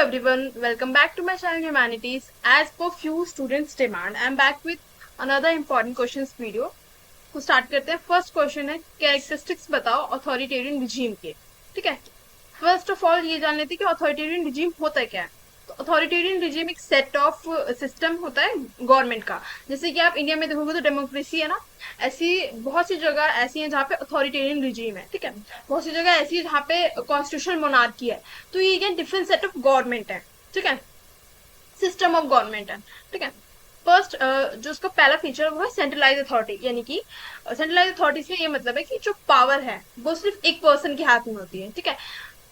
everyone, welcome back to my channel Humanities. As per few students' demand, I am back with another important questions video. तो start करते हैं. First question है, characteristics बताओ authoritarian regime के. ठीक है. First of all ये जान लेते हैं कि अथॉरिटेरियन रिजीम होता है क्या है. तो अथॉरिटेरियन रिजीम एक सेट ऑफ सिस्टम होता है गवर्नमेंट का. जैसे कि आप इंडिया में देखोगे तो डेमोक्रेसी है ना, ऐसी बहुत सी जगह ऐसी है जहाँ पे अथॉरिटेरियन रिजीम है. ठीक है. बहुत सी जगह ऐसी है जहाँ पे कॉन्स्टिट्यूशनल मोनार्की है. तो ये डिफरेंट सेट ऑफ गवर्नमेंट है. ठीक है. सिस्टम ऑफ गवर्नमेंट है. ठीक है. फर्स्ट जो उसका पहला फीचर है वो है सेंट्रलाइज अथॉरिटी. यानी कि सेंट्रलाइज अथॉरिटी से ये मतलब है कि जो पावर है वो सिर्फ एक पर्सन के हाथ में होती है. ठीक है.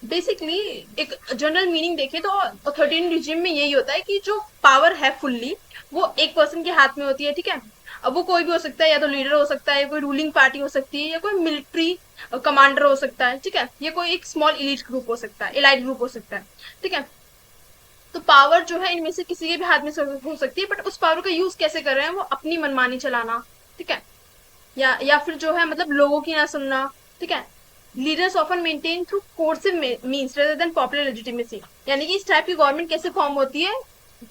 बेसिकली एक जनरल मीनिंग देखें तो अथॉरिटेरियन रिजिम में यही होता है कि जो पावर है फुल्ली वो एक पर्सन के हाथ में होती है. ठीक है. अब वो कोई भी हो सकता है, या तो लीडर हो सकता है, या कोई रूलिंग पार्टी हो सकती है, या कोई मिलिट्री कमांडर हो सकता है. ठीक है. या कोई एक स्मॉल इलीट ग्रुप हो सकता है, एलाइट ग्रुप हो सकता है. ठीक है. तो पावर जो है इनमें से किसी के भी हाथ में हो सकती है, बट उस पावर का यूज कैसे कर रहे हैं वो अपनी मनमानी चलाना. ठीक है. या फिर जो है मतलब लोगों की ना सुनना. ठीक है. Leaders often maintain through coercive means rather than popular legitimacy. यानी कि इस टाइप की गवर्नमेंट कैसे फॉर्म होती है,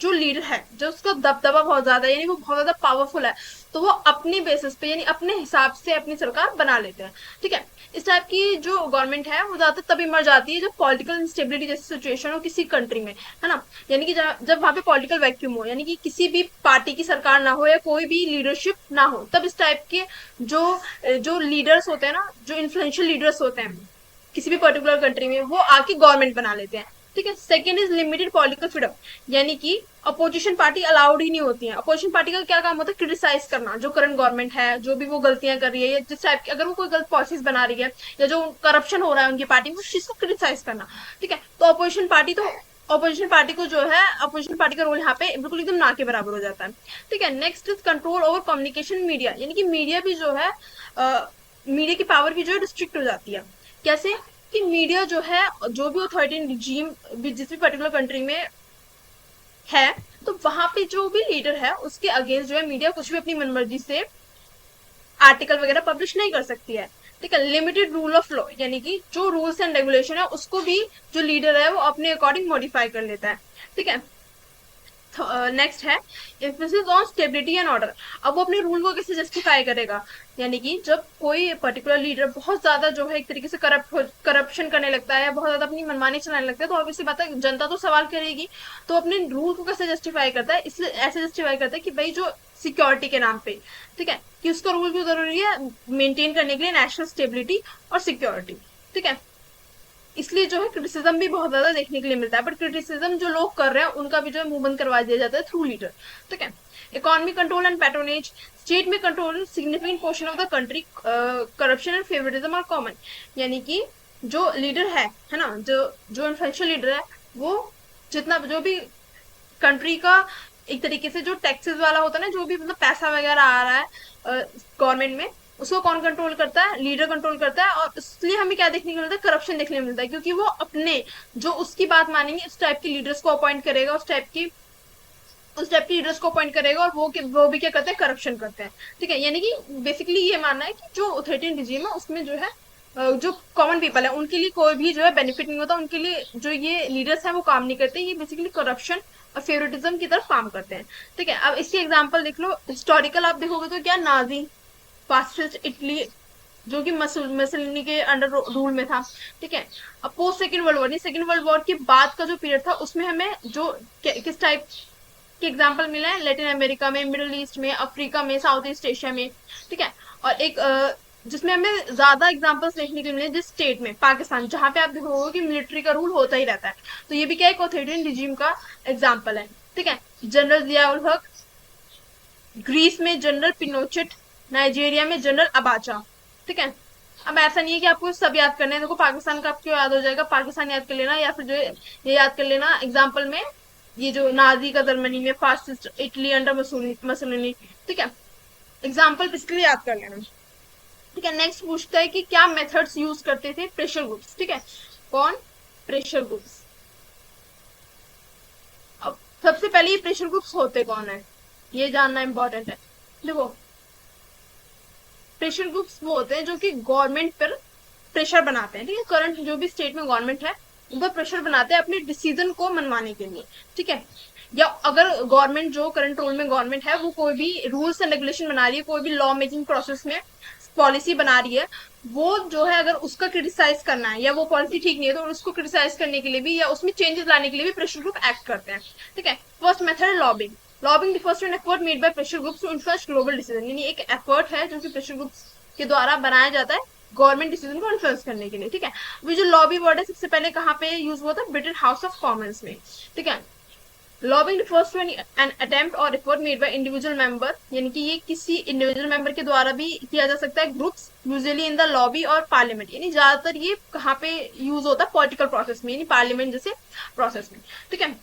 जो लीडर है जो उसका दबदबा बहुत ज्यादा है, यानी वो बहुत ज्यादा पावरफुल है, तो वो अपनी बेसिस पे यानी अपने हिसाब से अपनी सरकार बना लेते हैं. ठीक है. इस टाइप की जो गवर्नमेंट है वो ज्यादातर तभी मर जाती है जब पॉलिटिकल इंस्टेबिलिटी जैसी सिचुएशन हो किसी कंट्री में, है ना. यानी कि जब वहां पे पॉलिटिकल वैक्यूम हो, यानी कि किसी भी पार्टी की सरकार ना हो या कोई भी लीडरशिप ना हो, तब इस टाइप के जो जो लीडर्स होते हैं ना, जो इन्फ्लुएंशियल लीडर्स होते हैं किसी भी पर्टिकुलर कंट्री में, वो आके गवर्नमेंट बना लेते हैं. ठीक है. Second is limited political freedom. यानी कि अपोजिशन पार्टी अलाउड ही नहीं होती है. अपोजिशन पार्टी का क्या काम होता है, क्रिटिसाइज करना जो करंट गवर्नमेंट है, जो भी वो गलतियां कर रही है, या जिस टाइप की अगर वो कोई गलत पॉलिसीज बना रही है, या जो करप्शन हो रहा है उनकी पार्टी में, उस चीज को क्रिटिसाइज करना. ठीक है. तो अपोजिशन पार्टी को जो है, अपोजिशन पार्टी का रोल यहाँ पे बिल्कुल एकदम ना के बराबर हो जाता है. ठीक है. Next is control over communication media. यानी कि मीडिया भी जो है, मीडिया की पावर भी जो है रिस्ट्रिक्ट हो जाती है. कैसे कि मीडिया जो है, जो भी अथॉरिटेरियन रिजीम जिस भी पर्टिकुलर कंट्री में है, तो वहां पे जो भी लीडर है उसके अगेंस्ट जो है मीडिया कुछ भी अपनी मनमर्जी से आर्टिकल वगैरह पब्लिश नहीं कर सकती है. ठीक है. Limited rule of law. यानी कि जो रूल्स एंड रेगुलेशन है उसको भी जो लीडर है वो अपने अकॉर्डिंग मॉडिफाई कर लेता है. ठीक है. नेक्स्ट है emphasis on stability and order. अब वो अपने रूल को कैसे जस्टिफाई करेगा. यानी कि जब कोई पर्टिकुलर लीडर बहुत ज्यादा जो है एक तरीके से करप्शन करने लगता है, बहुत ज्यादा अपनी मनमानी चलाने लगता है, तो ऑब्वियसली बात है जनता तो सवाल करेगी. तो अपने रूल को कैसे जस्टिफाई करता है, इसलिए ऐसे जस्टिफाई करता है कि भाई जो सिक्योरिटी के नाम पे, ठीक है, कि उसका रूल क्यों जरूरी है, मेंटेन करने के लिए नेशनल स्टेबिलिटी और सिक्योरिटी. ठीक है. इसलिए जो है क्रिटिसिज्म भी बहुत ज्यादा देखने के लिए मिलता है, बट क्रिटिसिज्म जो लोग कर रहे हैं उनका भी जो है मुंह बंद करवा दिया जाता है थ्रू लीडर. ठीक है. Economic control and patronage. State में control significant portion of the country. Corruption and favouritism are common. यानी कि जो लीडर है ना, जो इन्फ्लुएंशियल लीडर है, वो जितना जो भी कंट्री का एक तरीके से जो टैक्सेस वाला होता है ना, जो भी मतलब पैसा वगैरह आ रहा है गवर्नमेंट में, उसको कौन कंट्रोल करता है, लीडर कंट्रोल करता है. और इसलिए हमें क्या देखने को मिलता है, करप्शन देखने को मिलता है, क्योंकि वो अपने जो उसकी बात मानेंगे उस टाइप की लीडर्स को अपॉइंट करेगा, उस टाइप की लीडर्स को अपॉइंट करेगा, और वो भी क्या करते हैं, करप्शन करते हैं. ठीक है. यानी कि बेसिकली ये मानना है कि जो अथॉरिटेरियन रिजीम है उसमें जो है जो कॉमन पीपल है उनके लिए कोई भी जो है बेनिफिट नहीं होता. उनके लिए जो ये लीडर्स है वो काम नहीं करते. ये बेसिकली करप्शन और फेवरेटिज्म की तरफ काम करते हैं. ठीक है. अब इसकी एग्जांपल देख लो. हिस्टोरिकल आप देखोगे तो क्या, नाजी फासिस्ट इटली जो कि मसलिनी के अंडर रूल में था. ठीक है. अब post second world war, second world war के बाद का जो पीरियड था उसमें हमें जो किस टाइप के एग्जाम्पल मिले हैं, लैटिन अमेरिका में, मिडिल ईस्ट में, अफ्रीका में, साउथ ईस्ट एशिया में. ठीक है. और एक जिसमें हमें ज्यादा एग्जांपल्स देखने के मिले जिस स्टेट में, पाकिस्तान, जहां पे आप देखोगे कि मिलिट्री का रूल होता ही रहता है. तो ये भी क्या एक ऑथोरिटेरियन रिजीम का एग्जाम्पल है. ठीक है. जनरल जियाउल हक, ग्रीस में जनरल पिनोचेट, नाइजीरिया में जनरल अबाचा. ठीक है. अब ऐसा नहीं है कि आपको सब याद करना है. देखो पाकिस्तान का आपको याद हो जाएगा, पाकिस्तान याद कर लेना, या फिर जो ये याद कर लेना एग्जाम्पल में, ये जो नाजी का जर्मनी में, फासिस्ट इटली अंडर मसोलिनी. ठीक है. एग्जाम्पल इसके लिए याद कर लेना. ठीक है. नेक्स्ट पूछता है कि क्या मेथड्स यूज करते थे प्रेशर ग्रुप्स. ठीक है. कौन, प्रेशर ग्रुप्स. अब सबसे पहले ये प्रेशर ग्रुप्स होते कौन है ये जानना इंपॉर्टेंट है. देखो प्रेशर ग्रुप्स वो होते हैं जो कि गवर्नमेंट पर प्रेशर बनाते हैं. ठीक है. करंट जो भी स्टेट में गवर्नमेंट है ऊपर प्रेशर बनाते हैं अपने डिसीजन को मनवाने के लिए, ठीक है। या अगर गवर्नमेंट, जो करंट रोल में गवर्नमेंट है, वो कोई भी रूल्स एंड रेगुलेशन बना रही है, कोई भी लॉ मेकिंग प्रोसेस में पॉलिसी बना रही है, वो जो है अगर उसका क्रिटिसाइज करना है या वो पॉलिसी ठीक नहीं है, तो उसको क्रिटिसाइज करने के लिए भी या उसमें चेंजेस लाने के लिए भी प्रेशर ग्रुप एक्ट करते हैं, ठीक है। फर्स्ट मेथड है lobbying. Lobbying refers to an effort made by pressure groups to influence global decision, यानी एक एफर्ट है जो कि प्रेशर ग्रुप्स के द्वारा बनाया जाता है गवर्नमेंट डिसीजन को इन्फ्लुएंस करने के लिए, ठीक है। वो जो लॉबी वर्ड है सबसे पहले कहाँ पे यूज हुआ था, ब्रिटेन हाउस ऑफ कॉमन्स में, ठीक है। Lobbying refers to an attempt और effort made by individual member, यानी कि ये किसी इंडिविजुअल मेंबर के द्वारा भी किया जा सकता है, groups usually in the lobby और पार्लियामेंट, यानी ज्यादातर ये कहाँ पे यूज होता है, पॉलिटिकल प्रोसेस में, यानी पार्लियामेंट जैसे प्रोसेस में, ठीक है।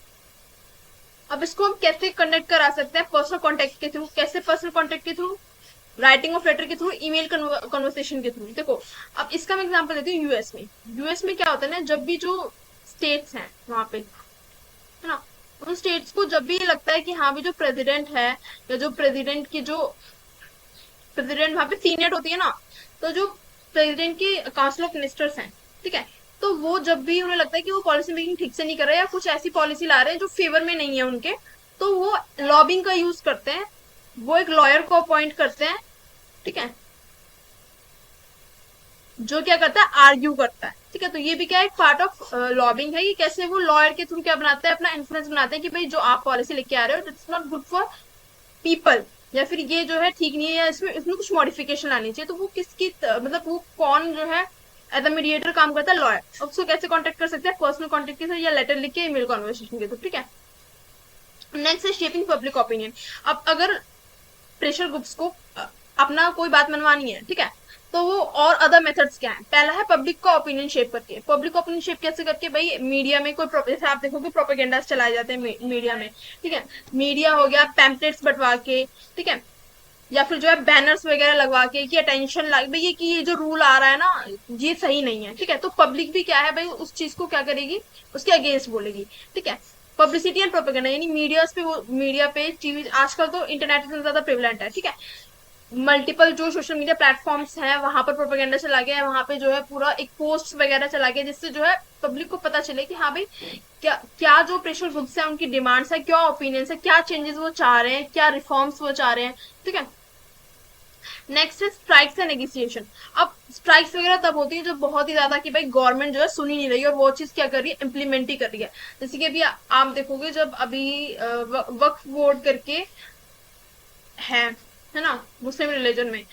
अब इसको हम कैसे कंडक्ट करा सकते हैं, पर्सनल कॉन्टेक्ट के थ्रू। कैसे पर्सनल कॉन्टेक्ट के थ्रू, राइटिंग ऑफ लेटर के थ्रू, ईमेल कन्वर्सेशन के थ्रू। देखो अब इसका मैं एग्जांपल देती हूँ, यूएस में। यूएस में क्या होता है ना, जब भी जो स्टेट्स हैं वहां पे, है ना, उन स्टेट्स को जब भी ये लगता है कि हाँ भी जो प्रेसिडेंट है, या जो प्रेसिडेंट की जो प्रेसिडेंट वहां पे सीनेट होती है ना, तो जो प्रेसिडेंट की काउंसिल ऑफ मिनिस्टर्स हैं, ठीक है, तो वो जब भी उन्हें लगता है कि वो पॉलिसी मेकिंग ठीक से नहीं कर रहे या कुछ ऐसी पॉलिसी ला रहे हैं जो फेवर में नहीं है उनके, तो वो लॉबिंग का यूज करते हैं। वो एक लॉयर को अपॉइंट करते हैं, ठीक है, जो क्या करता है, आर्ग्यू करता है, ठीक है। तो ये भी क्या एक पार्ट ऑफ लॉबिंग है कि कैसे वो लॉयर के थ्रू क्या बनाते हैं, अपना इन्फ्लुएंस बनाते हैं कि भाई जो आप पॉलिसी लेके आ रहे हो it's not good for people, या फिर ये जो है ठीक नहीं है, या इसमें इसमें कुछ मॉडिफिकेशन लानी चाहिए। तो वो किसकी मतलब वो कौन जो है एज अ मीडिएटर काम करता है, लॉयर। उसको कैसे कांटेक्ट कर सकते हैं, पर्सनल कांटेक्ट के थ्रू या लेटर लिख के, ईमेल कन्वर्सेशन के थ्रू, ठीक है। नेक्स्ट है शेपिंग पब्लिक ओपिनियन। अब अगर प्रेशर ग्रुप्स को अपना कोई बात मनवानी है, ठीक है, तो वो और अदर मेथड्स क्या है, पहला है पब्लिक का ओपिनियन शेप करके। पब्लिक ओपिनियन शेप कैसे करके, भाई मीडिया में कोई जैसे आप देखोगे प्रोपेगेंडास चलाए जाते हैं मीडिया में, ठीक है। मीडिया हो गया, पैम्पलेट्स बंटवा के, ठीक है, या फिर जो है बैनर्स वगैरह लगवा के कि अटेंशन लाइक भाई ये कि ये जो रूल आ रहा है ना ये सही नहीं है, ठीक है। तो पब्लिक भी क्या है भाई, उस चीज को क्या करेगी, उसके अगेंस्ट बोलेगी, ठीक है। पब्लिसिटी एंड प्रोपेगेंडा, यानी मीडिया पे, वो मीडिया पे टीवी, आजकल तो इंटरनेट इतना ज्यादा प्रिवलेंट है, ठीक है। मल्टीपल जो सोशल मीडिया प्लेटफॉर्म्स हैं वहां पर प्रोपेगेंडा चला गया है, वहां पे जो है पूरा एक पोस्ट वगैरह चला गया, जिससे जो है पब्लिक को पता चले कि हाँ भाई क्या क्या जो प्रेशर ग्रुप्स है उनकी डिमांड्स है, क्या ओपिनियंस है, क्या चेंजेस वो चाह रहे हैं, क्या रिफॉर्म्स वो चाह रहे हैं, ठीक है। नेक्स्ट है स्ट्राइक्स एंड नेगोशिएशन। अब स्ट्राइक्स वगैरह तब होती है जब बहुत ही ज्यादा कि भाई गवर्नमेंट जो है सुन ही नहीं रही और वो चीज क्या कर रही है, इम्प्लीमेंट ही कर रही है। जैसे कि अभी आप देखोगे जब अभी वक्फ बोर्ड करके है ना, मुस्लिम रिलीजन में,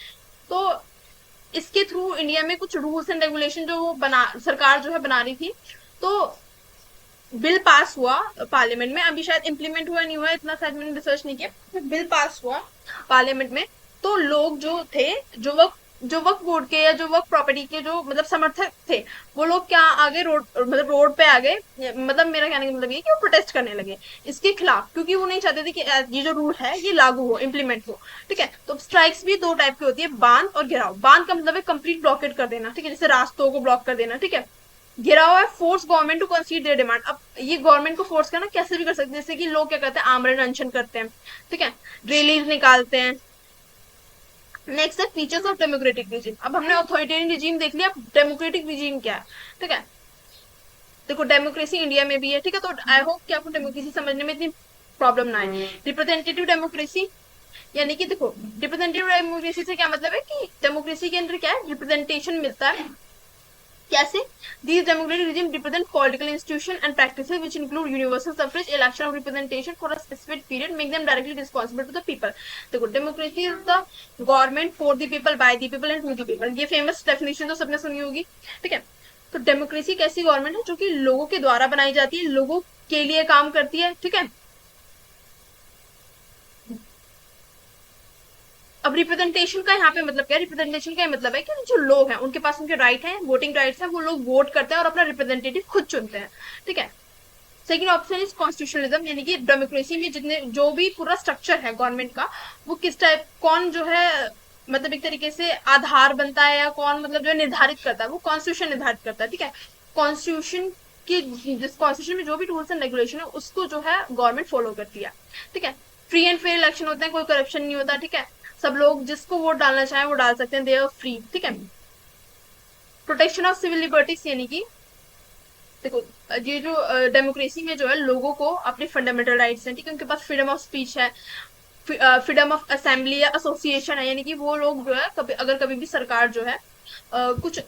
तो इसके थ्रू इंडिया में कुछ रूल्स एंड रेगुलेशन जो वो बना सरकार जो है बना रही थी, तो बिल पास हुआ पार्लियामेंट में। अभी शायद इम्प्लीमेंट हुआ नहीं हुआ, इतना शायद मैंने रिसर्च नहीं किया, बिल पास हुआ पार्लियामेंट में। तो लोग जो थे, जो वक्फ बोर्ड के या जो वक्फ प्रॉपर्टी के जो मतलब समर्थक थे, वो लोग क्या आगे रोड, मतलब रोड पे आ गए, मतलब मेरा कहने का मतलब ये कि वो प्रोटेस्ट करने लगे इसके खिलाफ, क्योंकि वो नहीं चाहते थे कि ये जो रूल है ये लागू हो, इम्प्लीमेंट हो, ठीक है। तो स्ट्राइक्स भी दो टाइप की होती है, बांध और घेराव। बांध का मतलब है कंप्लीट ब्लॉकेट कर देना, ठीक है, जैसे रास्तों को ब्लॉक कर देना, ठीक है। गिरा हुआ है force government to consider their demand. अब ये गवर्नमेंट को फोर्स करना कैसे भी कर सकते हैं, जैसे कि लोग क्या करते हैं, आमरण अनशन करते हैं, ठीक है, रैलीज निकालते हैं। नेक्स्ट है फीचर्स ऑफ डेमोक्रेटिक रिजीम। अब हमने अथॉरिटेरियन रिजीम देख लिया, डेमोक्रेटिक रिजीम क्या है, ठीक है। देखो डेमोक्रेसी इंडिया में भी है, ठीक है, तो आई होप कि आपको डेमोक्रेसी समझने में इतनी प्रॉब्लम ना आए। रिप्रेजेंटेटिव डेमोक्रेसी, यानी कि देखो रिप्रेजेंटेटिव डेमोक्रेसी से क्या मतलब है कि डेमोक्रेसी के अंदर क्या है, रिप्रेजेंटेशन मिलता है। कैसे, these democratic regime represent political institution and practices which include universal suffrage, election of representation for a specific period, make them directly responsible to the people। देखो democracy is the government for the people, by the people and to the people, ये famous definition तो सबने सुनी होगी, ठीक है। तो democracy एक ऐसी गवर्नमेंट है जो कि लोगों के द्वारा बनाई जाती है, लोगों के लिए काम करती है, ठीक है। अब रिप्रेजेंटेशन का यहाँ पे मतलब क्या है, रिप्रेजेंटेशन का मतलब है कि जो लोग हैं उनके पास उनके राइट हैं, वोटिंग राइट्स हैं, वो लोग वोट करते हैं और अपना रिप्रेजेंटेटिव खुद चुनते हैं, ठीक है। सेकेंड ऑप्शन इज कॉन्स्टिट्यूशनलिज्म, यानी कि डेमोक्रेसी में जितने जो भी पूरा स्ट्रक्चर है गवर्नमेंट का, वो किस टाइप, कौन जो है मतलब एक तरीके से आधार बनता है, या कौन मतलब जो है निर्धारित करता है, वो कॉन्स्टिट्यूशन निर्धारित करता है, ठीक है। कॉन्स्टिट्यूशन की, जिस कॉन्स्टिट्यूशन में जो भी रूल्स एंड रेगुलेशन है उसको जो है गवर्नमेंट फॉलो करती है, ठीक है। फ्री एंड फेयर इलेक्शन होते हैं, कोई करप्शन नहीं होता, ठीक है। सब लोग जिसको वोट डालना चाहें वो डाल सकते हैं, दे आर फ्री, ठीक है। प्रोटेक्शन ऑफ सिविल लिबर्टीज, यानी कि देखो, ये जो डेमोक्रेसी में जो है लोगों को अपने फंडामेंटल राइट्स हैं, ठीक है, उनके पास फ्रीडम ऑफ स्पीच है, फ्रीडम ऑफ असेंबली या एसोसिएशन है, यानी कि वो लोग जो है कभी अगर कभी भी सरकार जो है कुछ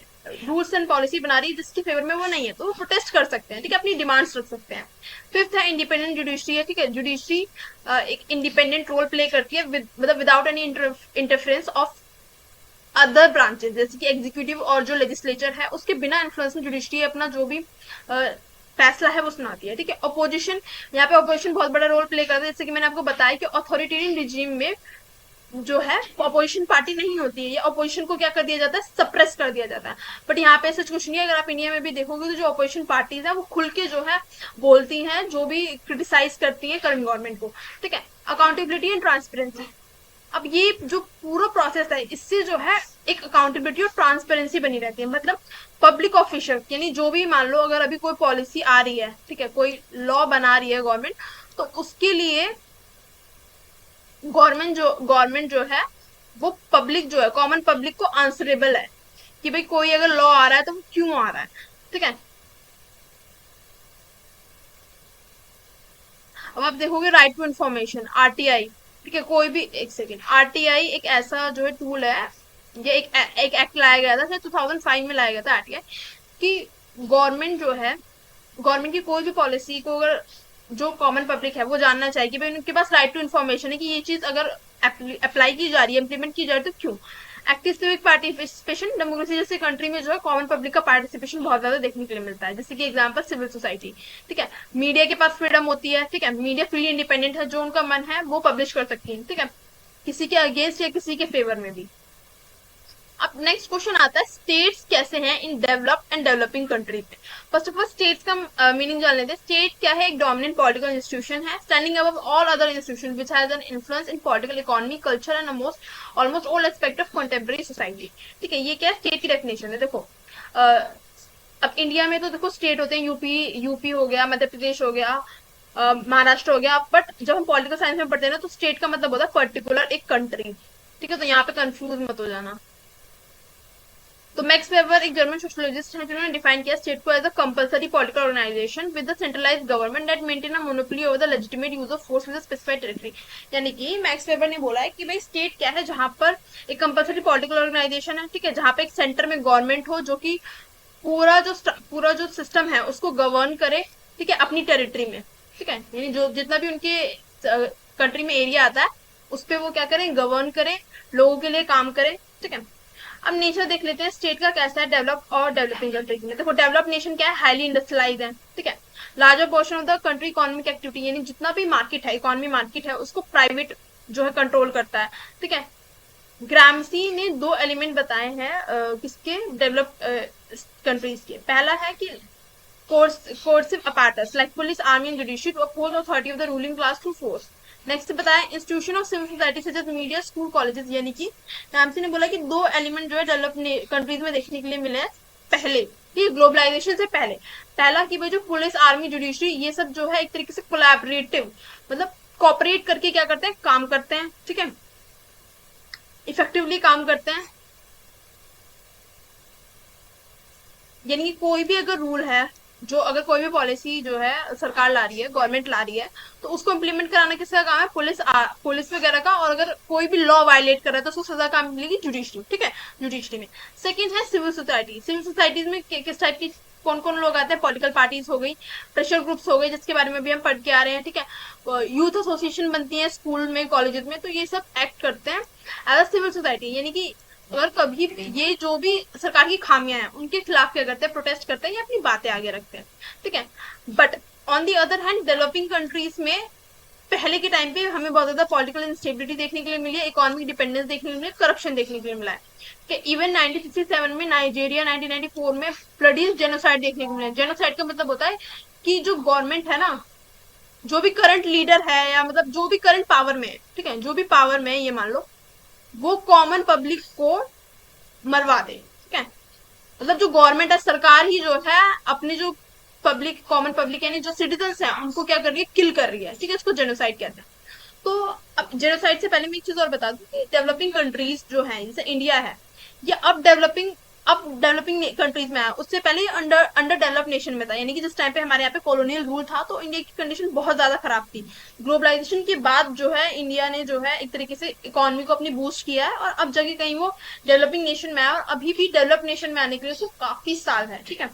रूल्स एंड पॉलिसी बना रही है जिसके फेवर में वो नहीं है तो वो प्रोटेस्ट कर सकते हैं, ठीक है, अपनी डिमांड्स रख सकते हैं। फिफ्थ है इंडिपेंडेंट जुडिशरी है, ठीक है, जुडिशरी एक इंडिपेंडेंट रोल प्ले करती है मतलब without any interference of other branches, जैसे कि एग्जीक्यूटिव और जो लेजिस्लेचर है उसके बिना इन्फ्लुएंस में जुडिशरी अपना जो भी फैसला है वो सुनाती है, ठीक है। अपोजिशन, यहाँ पे अपोजिशन बहुत बड़ा रोल प्ले करता है, जैसे कि मैंने आपको बताया कि ऑथोरिटेरियन रिजीम में जो है अपोजिशन पार्टी नहीं होती है, या अपोजिशन को क्या कर दिया जाता है, सप्रेस कर दिया जाता है। बट यहाँ पे सच कुछ नहीं है, अगर आप इंडिया में भी देखोगे तो जो अपोजिशन पार्टीज है वो खुल के जो है बोलती हैं, जो भी क्रिटिसाइज करती है करंट गवर्नमेंट को, ठीक है। अकाउंटेबिलिटी एंड ट्रांसपेरेंसी, अब ये जो पूरा प्रोसेस है इससे जो है एक अकाउंटेबिलिटी और ट्रांसपेरेंसी बनी रहती है, मतलब पब्लिक ऑफिशियल, यानी जो भी मान लो अगर अभी कोई पॉलिसी आ रही है, ठीक है, कोई लॉ बना रही है गवर्नमेंट, तो उसके लिए गवर्नमेंट जो है वो पब्लिक जो है कॉमन पब्लिक को आंसरेबल है कि भाई कोई अगर लॉ आ रहा है तो वो क्यों आ रहा है, ठीक है। अब आप देखोगे राइट टू इन्फॉर्मेशन, आरटीआई, ठीक है, कोई भी, एक सेकेंड, आरटीआई एक ऐसा जो है टूल है, ये एक एक्ट लाया गया था, शायद 2005 में लाया गया था आरटीआई, कि गवर्नमेंट जो है, गवर्नमेंट की कोई भी पॉलिसी को अगर जो कॉमन पब्लिक है वो जानना चाहिए कि भाई उनके पास राइट टू इन्फॉर्मेशन है कि ये चीज अगर अप्लाई की जा रही है, इम्प्लीमेंट की जा रही है तो क्यों। एक्टिव सिविक पार्टिसिपेशन, डेमोक्रेसी जैसे कंट्री में जो है कॉमन पब्लिक का पार्टिसिपेशन बहुत ज्यादा देखने के लिए मिलता है, जैसे कि एग्जांपल सिविल सोसाइटी, ठीक है। मीडिया के पास फ्रीडम होती है, ठीक है, मीडिया फ्री इंडिपेंडेंट है, जो उनका मन है वो पब्लिश कर सकती है, ठीक है, किसी के अगेंस्ट या किसी के फेवर में भी। अब नेक्स्ट क्वेश्चन आता है स्टेट्स कैसे हैं in developed and developing countries में। फर्स्ट ऑफ ऑल स्टेट्स का मीनिंग जान लेते हैं। स्टेट क्या है, एक डोमिनेंट पॉलिटिकल इंस्टीट्यूशन है standing above all other institution which has an influence in political economy culture and almost all aspect of contemporary society, ठीक है। ये क्या है, स्टेट की डेफिनेशन है। देखो अब इंडिया में तो देखो स्टेट होते हैं, यूपी यूपी हो गया, मध्य प्रदेश हो गया, महाराष्ट्र हो गया, बट जब हम पॉलिटिकल साइंस में पढ़ते हैं ना तो स्टेट का मतलब होता है पर्टिकुलर एक कंट्री, ठीक है, तो यहाँ पे कंफ्यूज मत हो जाना। तो मैक्स वेबर एक जर्मन सोशोलॉजिस्ट हैं जिन्होंने डिफाइन किया स्टेट को as a compulsory political organisation with the centralised government that maintain a monopoly over the legitimate use of force with a specified territory. यानी कि मैक्स वेबर ने बोला है कि भाई स्टेट क्या है, जहां पर एक कंपलसरी पॉलिटिकल ऑर्गेनाइजेशन है, ठीक है, जहां पे एक सेंटर में गवर्नमेंट हो जो कि पूरा जो सिस्टम है उसको गवर्न करे, ठीक है, अपनी टेरिटरी में, ठीक है, यानी जो जितना भी उनके कंट्री में एरिया आता है उस पे वो क्या करें, गवर्न करें, लोगों के लिए काम करें, ठीक है। अब नेचर देख लेते हैं स्टेट का कैसा है डेवलप और डेवलपिंग कंट्रीज में। देखो डेवलप नेशन क्या है, हाईली इंडस्ट्रियलाइज है, ठीक है, larger portion of the country economic activity, यानी जितना भी मार्केट है, इकोनॉमी मार्केट है, उसको प्राइवेट जो है कंट्रोल करता है, ठीक है। ग्रामसी ने दो एलिमेंट बताए हैं किसके, डेवलप कंट्रीज के। पहला है कि coercive apparatus like police, army and judiciary to oppose authority of the ruling class through force। Next बताया institution of civil society such as media, school, colleges, यानी कि रैमसी ने बोला कि दो एलिमेंट जो है डेवलप कंट्रीज में देखने के लिए मिले हैं पहले, कि ग्लोबलाइजेशन से पहले। पहला कि भाई जो पुलिस, आर्मी, जुडिशरी, ये सब जो है एक तरीके से कोलैबोरेटिव, मतलब कॉपरेट करके क्या करते हैं, काम करते हैं, ठीक है, इफेक्टिवली काम करते हैं। यानी कि कोई भी अगर रूल है, जो अगर कोई भी पॉलिसी जो है सरकार ला रही है, गवर्नमेंट ला रही है, तो उसको इम्प्लीमेंट कराना किसका काम है, पुलिस वगैरह का। और अगर कोई भी लॉ वायलेट कर रहा है तो उसको सजा काम मिलेगी जुडिशरी, ठीक है, जुडिशरी में। सेकंड है सिविल सोसाइटी। सिविल सोसाइटीज में किस टाइप की कौन कौन लोग आते हैं, पॉलिटिकल पार्टीज हो गई, प्रेशर ग्रुप्स हो गए जिसके बारे में भी हम पढ़ के आ रहे हैं, ठीक है, यूथ एसोसिएशन बनती है स्कूल में, कॉलेजेस में, तो ये सब एक्ट करते हैं एज अ सिविल सोसाइटी। यानी कि अगर कभी ये जो भी सरकार की खामियां हैं उनके खिलाफ क्या करते हैं, प्रोटेस्ट करते हैं या अपनी बातें आगे रखते हैं, ठीक है। But on the other hand developing countries में पहले के टाइम पे हमें बहुत ज्यादा पॉलिटिकल इंस्टेबिलिटी देखने के लिए मिली है, इकोनॉमिक डिपेंडेंस देखने के लिए, करप्शन देखने के लिए मिला है, कि इवन 1967 में नाइजीरिया, 1994 में ब्लडी जेनोसाइड देखने को मिला है। जेनोसाइड का मतलब होता है कि जो गवर्नमेंट है ना, जो भी करंट लीडर है या मतलब जो भी करंट पावर में है, ठीक है, जो भी पावर में है ये मान लो, वो कॉमन पब्लिक को मरवा दे, ठीक है, मतलब जो गवर्नमेंट है, सरकार ही जो है अपने जो पब्लिक, कॉमन पब्लिक यानी जो सिटीजन्स हैं उनको क्या कर रही है, किल कर रही है, ठीक है, इसको जेनोसाइड कहते हैं। तो अब जेनोसाइड से पहले मैं एक चीज और बता दूं कि डेवलपिंग कंट्रीज जो है जैसे इंडिया है, ये अब डेवलपिंग अब डेवलपिंग कंट्रीज में आया, उससे पहले अंडर अंडर डेवलप नेशन में था, यानी कि जिस टाइम पे हमारे यहाँ पे कॉलोनियल रूल था तो इंडिया की कंडीशन बहुत ज्यादा खराब थी। ग्लोबलाइजेशन के बाद जो है इंडिया ने जो है एक तरीके से इकोनॉमी को अपनी बूस्ट किया है, और अब जगह कहीं वो डेवलपिंग नेशन में आया, और अभी भी डेवलप नेशन में आने के लिए उसको काफी साल है, ठीक है,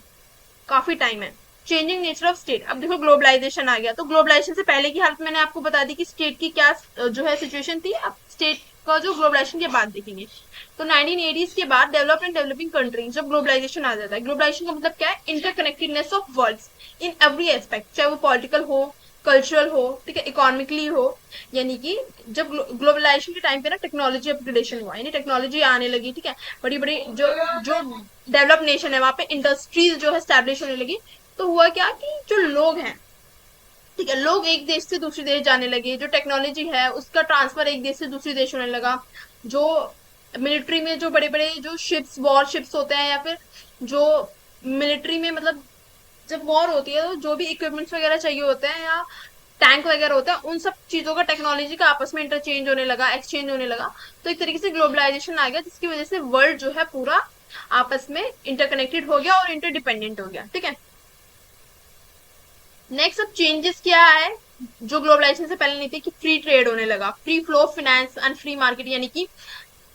काफी टाइम है। चेंजिंग नेचर ऑफ स्टेट, अब देखो ग्लोबलाइजेशन आ गया, तो ग्लोबलाइजेशन से पहले की हालत मैंने आपको बता दी कि स्टेट की क्या जो है सिचुएशन थी। अब स्टेट का जो ग्लोबलाइजेशन के बाद देखेंगे, तो 1980s के बाद डेवलप्ड एंड डेवलपिंग कंट्रीज जब ग्लोबलाइजेशन आ जाता है, ग्लोबलाइजेशन का मतलब क्या है, interconnectedness of worlds in every aspect, चाहे वो पॉलिटिकल हो, कल्चरल हो, ठीक है, इकोनॉमिकली हो। यानी कि जब ग्लोबलाइजेशन के टाइम पे ना टेक्नोलॉजी अपग्रेडेशन हुआ, यानी टेक्नोलॉजी आने लगी, ठीक है, बड़ी बड़ी जो जो डेवलप नेशन है वहां पे इंडस्ट्रीज जो है स्टैब्लिश होने लगी। तो हुआ क्या कि जो लोग हैं, ठीक है, लोग एक देश से दूसरे देश जाने लगे, जो टेक्नोलॉजी है उसका ट्रांसफर एक देश से दूसरे देश होने लगा। जो मिलिट्री में जो बड़े बड़े जो शिप्स, वॉर शिप्स होते हैं, या फिर जो मिलिट्री में मतलब जब वॉर होती है तो जो भी इक्विपमेंट्स वगैरह चाहिए होते हैं या टैंक वगैरह होता है, उन सब चीजों का टेक्नोलॉजी का आपस में इंटरचेंज होने लगा, एक्सचेंज होने लगा। तो एक तरीके से ग्लोबलाइजेशन आ गया, जिसकी वजह से वर्ल्ड जो है पूरा आपस में इंटरकनेक्टेड हो गया और इंटरडिपेंडेंट हो गया, ठीक है। नेक्स्ट अब चेंजेस क्या है जो ग्लोबलाइजेशन से पहले नहीं थे, कि फ्री ट्रेड होने लगा, free flow of finance and free market, यानी कि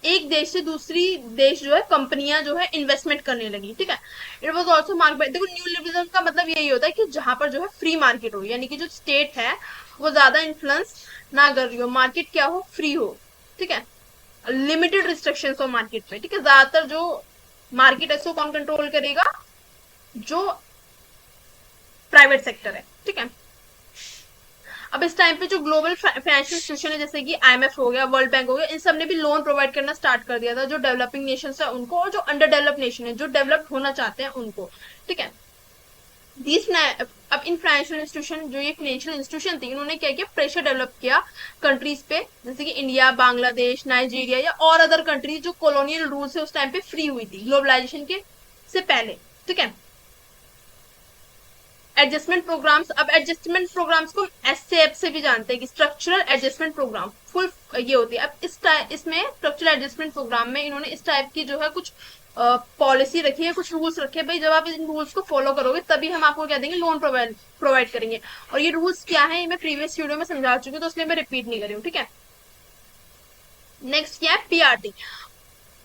एक देश से दूसरी देश जो है कंपनियां जो है इन्वेस्टमेंट करने लगी, ठीक है। It was also mark bye, देखो न्यू लिबरलिज्म का मतलब यही होता है कि जहां पर जो है फ्री मार्केट हो, यानी कि जो स्टेट है वो ज्यादा इन्फ्लुएंस ना कर रही हो, मार्केट क्या हो, फ्री हो, ठीक है, लिमिटेड रिस्ट्रिक्शंस हो मार्केट पे, ठीक है। ज्यादातर जो मार्केट है उसको कौन कंट्रोल करेगा, जो प्राइवेट सेक्टर है, ठीक है। अब इस टाइम पे जो ग्लोबल फाइनेंशियल इंस्टीट्यूशन है, जैसे कि आईएमएफ हो गया, वर्ल्ड बैंक हो गया, इन सब ने भी लोन प्रोवाइड करना स्टार्ट कर दिया था, जो डेवलपिंग नेशन है उनको, और जो अंडर डेवलप नेशन है, जो डेवलप होना चाहते हैं उनको, ठीक है। दिस अब इन फाइनेंशियल इंस्टीट्यूशन, जो ये फाइनेंशियल इंस्टीट्यूशन थी, इन्होंने क्या किया, प्रेशर डेवलप किया कंट्रीज पे, जैसे कि इंडिया, बांग्लादेश, नाइजीरिया या और अदर कंट्रीज जो कॉलोनियल रूल से उस टाइम पे फ्री हुई थी ग्लोबलाइजेशन के से पहले, ठीक है। एडजस्टमेंट प्रोग्राम्स, अब एडजस्टमेंट प्रोग्राम्स को एसएएफ से भी जानते हैं कि स्ट्रक्चरल एडजस्टमेंट प्रोग्राम, फुल ये होती है। अब इसमें स्ट्रक्चरल एडजस्टमेंट प्रोग्राम में इन्होंने इस टाइप की जो है कुछ पॉलिसी रखी है, कुछ रूल्स रखे हैं, भाई जब आप इन रूल्स को फॉलो करोगे तभी हम आपको क्या देंगे, लोन प्रोवाइड करेंगे। और ये रूल्स क्या है, मैं प्रीवियस वीडियो में समझा चुकी हूँ, तो इसलिए मैं रिपीट नहीं कर रही हूँ, ठीक है। नेक्स्ट क्या है, पीआरटी,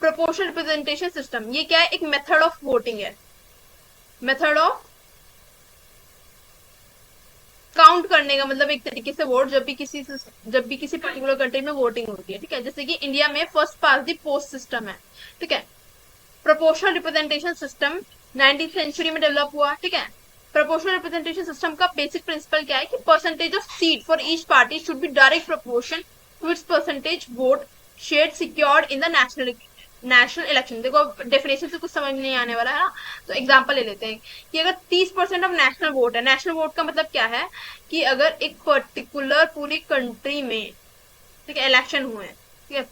प्रोपोर्शनल रिप्रेजेंटेशन सिस्टम। ये क्या है, एक मेथड ऑफ वोटिंग है, मेथड ऑफ काउंट करने का, मतलब एक तरीके से वोट जब भी किसी पर्टिकुलर कंट्री में वोटिंग होती है, ठीक है। जैसे कि इंडिया में first past the post system है, ठीक है। Proportional representation system 19th century में डेवलप हुआ, ठीक है। प्रोपोर्शनल रिप्रेजेंटेशन सिस्टम का बेसिक प्रिंसिपल क्या है कि percentage of seat for each party should be direct proportion to its percentage vote share secured in the national election. देखो definition से कुछ समझ नहीं आने वाला है ना, तो एग्जांपल ले लेते हैं कि अगर 30% ऑफ नेशनल वोट है, नेशनल वोट का मतलब क्या है कि अगर एक पर्टिकुलर पूरी कंट्री में, ठीक है, इलेक्शन हुए हैं, ठीक है,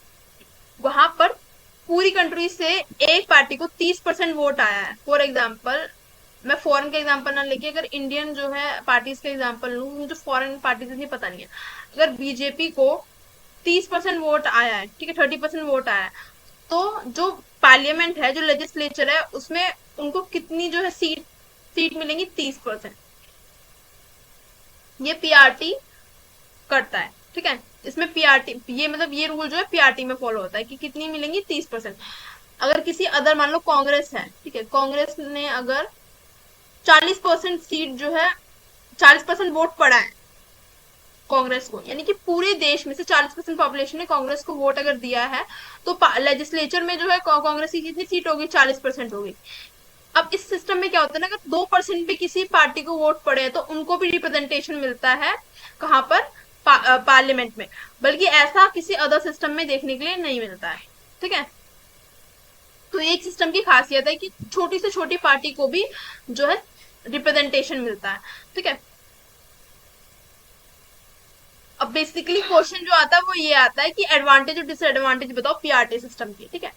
वहां पर पूरी कंट्री से एक पार्टी को 30% वोट आया है। फॉर एग्जाम्पल, मैं फॉरेन का एग्जाम्पल ना लेके अगर इंडियन जो है पार्टीज का एग्जाम्पल लू, मुझे फॉरेन पार्टीज नहीं पता नहीं है, अगर बीजेपी को 30% वोट आया है, ठीक है, 30% वोट आया है, तो जो पार्लियामेंट है, जो लेजिस्लेचर है, उसमें उनको कितनी जो है सीट मिलेंगी, 30%। ये पीआरटी करता है, ठीक है। इसमें पीआरटी, ये मतलब ये रूल जो है पीआरटी में फॉलो होता है कि कितनी मिलेंगी, 30%। अगर किसी अदर, मान लो कांग्रेस है, ठीक है, कांग्रेस ने अगर 40% सीट जो है, 40% वोट पड़ा है कांग्रेस को, यानी कि पूरे देश में से 40% पॉपुलेशन ने कांग्रेस को वोट अगर दिया है, तो लेजिस्लेचर में जो है कांग्रेस की कितनी सीट होगी, 40% होगी। अब इस सिस्टम में क्या होता है ना, अगर 2% भी किसी पार्टी को वोट पड़े तो उनको भी रिप्रेजेंटेशन मिलता है, कहां पर, पार्लियामेंट में। बल्कि ऐसा किसी अदर सिस्टम में देखने के लिए नहीं मिलता है, ठीक है। तो एक सिस्टम की खासियत है कि छोटी से छोटी पार्टी को भी जो है रिप्रेजेंटेशन मिलता है, ठीक है। अब बेसिकली क्वेश्चन जो आता है वो ये आता है कि एडवांटेज और डिसएडवांटेज बताओ पीआरटी सिस्टम की, ठीक है।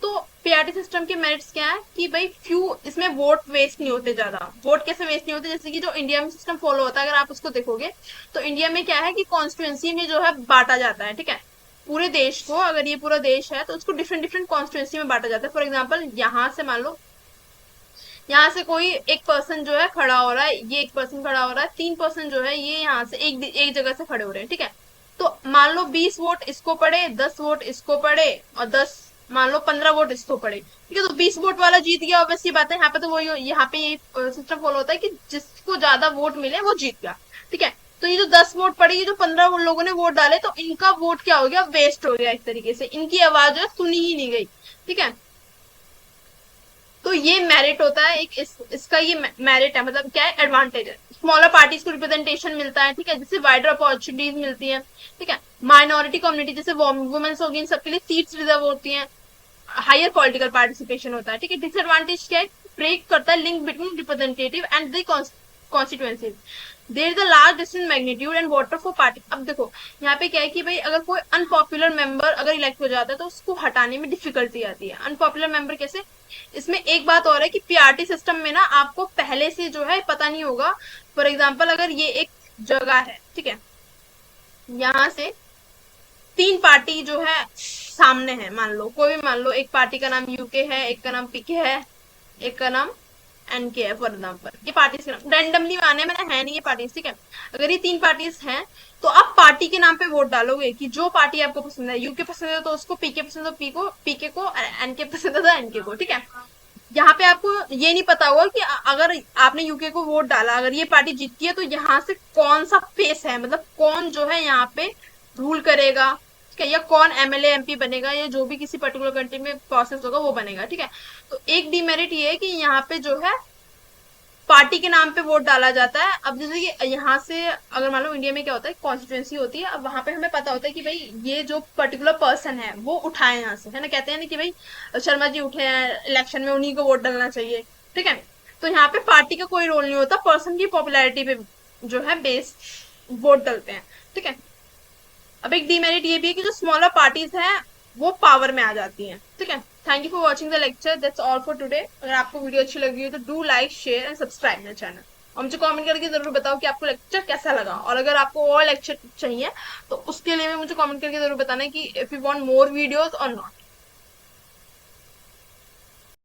तो पीआरटी सिस्टम के मेरिट्स क्या है कि भाई फ्यू, इसमें वोट वेस्ट नहीं होते ज्यादा। वोट कैसे वेस्ट नहीं होते, जैसे कि जो इंडिया में सिस्टम फॉलो होता है, अगर आप उसको देखोगे तो इंडिया में क्या है कि कॉन्स्टिट्यूएंसी में जो है बांटा जाता है, ठीक है, पूरे देश को, अगर ये पूरा देश है तो उसको डिफरेंट डिफरेंट कॉन्स्टिट्यूंसी में बांटा जाता है। फॉर एग्जाम्पल यहाँ से मान लो, यहाँ से कोई एक पर्सन जो है खड़ा हो रहा है, ये एक पर्सन खड़ा हो रहा है, 3 पर्सन जो है ये यहाँ से एक एक जगह से खड़े हो रहे हैं, ठीक है। तो मान लो 20 वोट इसको पड़े, 10 वोट इसको पड़े, और 10, मान लो 15 वोट इसको पड़े, ठीक है। तो 20 वोट वाला जीत गया, ऑब्वियसली बात है। यहाँ पे तो वही, यहाँ पे ये सिस्टम फॉलो होता है कि जिसको ज्यादा वोट मिले वो जीत गया, ठीक है। तो ये जो 10 वोट पड़ी, ये जो 15 लोगों ने वोट डाले, तो इनका वोट क्या हो गया, वेस्ट हो गया एक तरीके से, इनकी आवाज जो है सुनी ही नहीं गई, ठीक है। तो ये मेरिट होता है एक, इसका ये मेरिट है, मतलब क्या है, एडवांटेज है। स्मॉलर पार्टीज को रिप्रेजेंटेशन मिलता है, ठीक है, जिससे वाइडर अपॉर्चुनिटीज मिलती है, ठीक है। माइनॉरिटी कम्युनिटी जैसे वुमेन्स होगी, इन सबके लिए सीट्स रिजर्व होती हैं, हायर पॉलिटिकल पार्टिसिपेशन होता है, ठीक है। डिसएडवांटेज क्या है, ब्रेक करता है link between representative and the constituencies, there is a large distance magnitude and voter for party. अब देखो यहाँ पे क्या है कि भाई अगर कोई अनपॉपुलर मेंबर अगर इलेक्ट हो जाता है तो उसको हटाने में डिफिकल्टी आती है। अनपॉपुलर मेंबर कैसे, इसमें एक बात और है कि पीआरटी सिस्टम में ना आपको पहले से जो है पता नहीं होगा। फॉर एग्जाम्पल अगर ये एक जगह है, ठीक है, यहाँ से 3 पार्टी जो है सामने है, मान लो कोई भी, मान लो एक पार्टी का नाम यूके है, एक का नाम पीके है, एक का नाम एनके है, फॉर एग्जाम्पल। ये पार्टीज के नाम रैंडमली आने में है नहीं, ये पार्टीज, ठीक है। अगर ये 3 पार्टीज हैं तो आप पार्टी के नाम पे वोट डालोगे कि जो पार्टी आपको पसंद है, यूके पसंद है तो उसको, पीके पसंद है तो पीके को, एनके पसंद है तो एनके को, ठीक है। यहाँ पे आपको ये नहीं पता होगा कि अगर आपने यूके को वोट डाला, अगर ये पार्टी जीतती है तो यहाँ से कौन सा फेस है, मतलब कौन जो है यहाँ पे रूल करेगा, ठीक है, या कौन एमएलए एमपी बनेगा, या जो भी किसी पर्टिकुलर कंट्री में प्रोसेस होगा वो बनेगा, ठीक है। तो एक डिमेरिट ये है कि यहाँ पे जो है पार्टी के नाम पे वोट डाला जाता है। अब जैसे कि यहाँ से अगर मान लो इंडिया में क्या होता है, कॉन्स्टिट्यूंसी होती है, अब वहां पे हमें पता होता है कि भाई ये जो पर्टिकुलर पर्सन है वो उठाए यहाँ से, है ना, कहते हैं ना कि भाई शर्मा जी उठे हैं इलेक्शन में, उन्हीं को वोट डालना चाहिए, ठीक है। तो यहाँ पे पार्टी का कोई रोल नहीं होता, पर्सन की पॉपुलैरिटी पे जो है बेस वोट डालते हैं, ठीक है। अब एक डीमेरिट ये भी है कि जो स्मॉलर पार्टीज हैं वो पावर में आ जाती हैं, ठीक है। Thank you for watching the lecture, that's all for today. अगर आपको वीडियो अच्छी लगी हो तो do like, share and subscribe my channel, और मुझे कमेंट करके जरूर बताओ कि आपको लेक्चर कैसा लगा, और अगर आपको और लेक्चर चाहिए तो उसके लिए भी मुझे कमेंट करके जरूर बताना कि if you want more videos और नॉट।